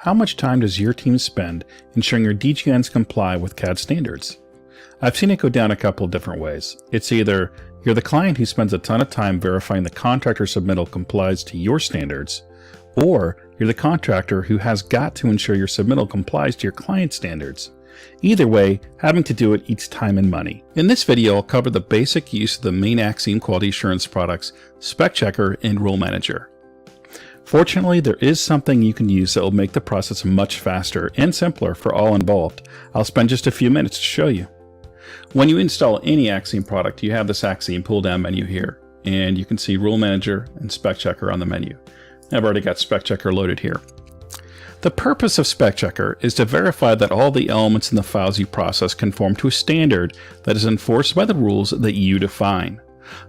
How much time does your team spend ensuring your DGNs comply with CAD standards? I've seen it go down a couple of different ways. It's either you're the client who spends a ton of time verifying the contractor submittal complies to your standards, or you're the contractor who has got to ensure your submittal complies to your client's standards. Either way, having to do it eats time and money. In this video, I'll cover the basic use of the main Axiom quality assurance products, SpecChecker and RuleManager. Fortunately, there is something you can use that will make the process much faster and simpler for all involved. I'll spend just a few minutes to show you. When you install any Axiom product, you have this Axiom pull-down menu here, and you can see RuleManager and SpecChecker on the menu. I've already got SpecChecker loaded here. The purpose of SpecChecker is to verify that all the elements in the files you process conform to a standard that is enforced by the rules that you define.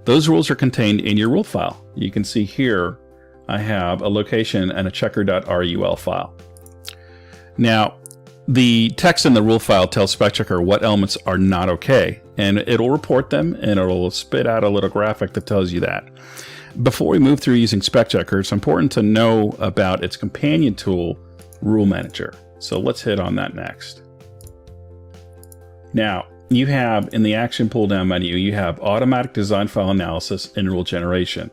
Those rules are contained in your rule file. You can see here I have a location and a checker.rul file. Now, the text in the rule file tells SpecChecker what elements are not okay, and it'll report them and it'll spit out a little graphic that tells you that. Before we move through using SpecChecker, it's important to know about its companion tool, RuleManager. So let's hit on that next. Now, you have in the Action pull-down menu, you have automatic design file analysis and rule generation.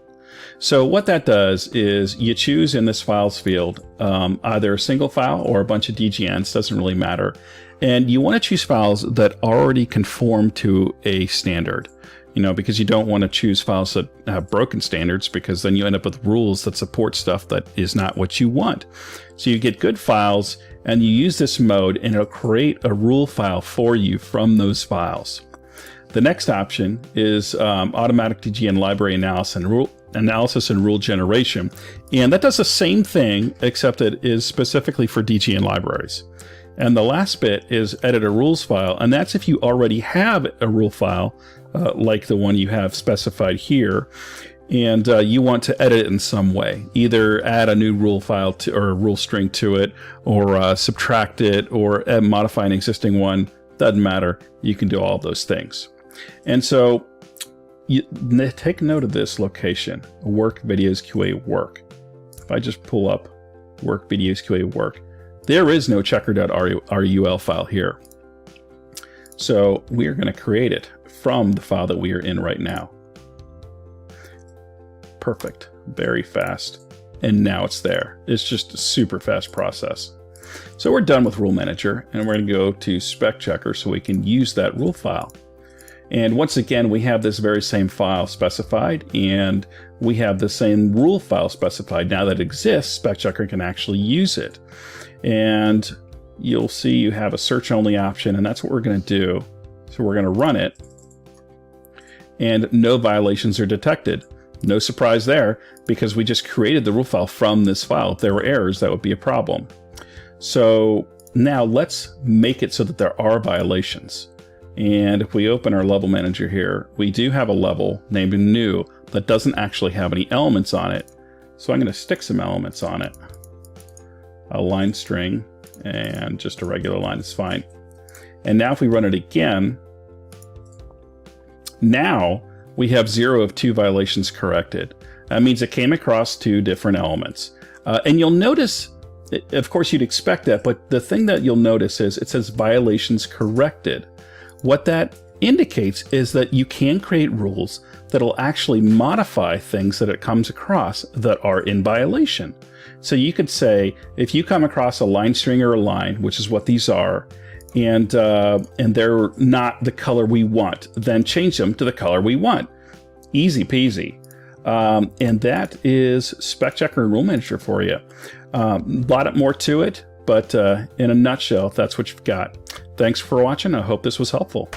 So what that does is you choose in this files field either a single file or a bunch of DGNs, doesn't really matter. And you want to choose files that already conform to a standard. Because you don't want to choose files that have broken standards, because then you end up with rules that support stuff that is not what you want. So you get good files and you use this mode and it'll create a rule file for you from those files. The next option is automatic DGN library analysis and rule generation. And that does the same thing, except it is specifically for DGN libraries. And the last bit is edit a rules file. And that's if you already have a rule file, like the one you have specified here, and you want to edit it in some way. Either add a new rule file or a rule string to it, or subtract it, or modify an existing one. Doesn't matter. You can do all of those things. And so you take note of this location, work videos QA work. If I just pull up work videos QA work, there is no checker.rul file here. So we are going to create it from the file that we are in right now. Perfect. Very fast. And now it's there. It's just a super fast process. So we're done with RuleManager, and we're going to go to SpecChecker so we can use that rule file. And once again, we have this very same file specified, and we have the same rule file specified. Now that it exists, SpecChecker can actually use it. And you'll see you have a search only option, and that's what we're going to do. So we're going to run it, and no violations are detected. No surprise there, because we just created the rule file from this file. If there were errors, that would be a problem. So now let's make it so that there are violations. And if we open our level manager here, we do have a level named new that doesn't actually have any elements on it. So I'm going to stick some elements on it. A line string and just a regular line is fine. And now if we run it again, now we have 0 of 2 violations corrected. That means it came across 2 different elements. And you'll notice, of course you'd expect that, but the thing that you'll notice is it says violations corrected. What that indicates is that you can create rules that will actually modify things that it comes across that are in violation. So you could say, if you come across a line string or a line, which is what these are, and they're not the color we want, then change them to the color we want. Easy peasy. And that is SpecChecker and RuleManager for you. A lot more to it, but in a nutshell, that's what you've got. Thanks for watching. I hope this was helpful.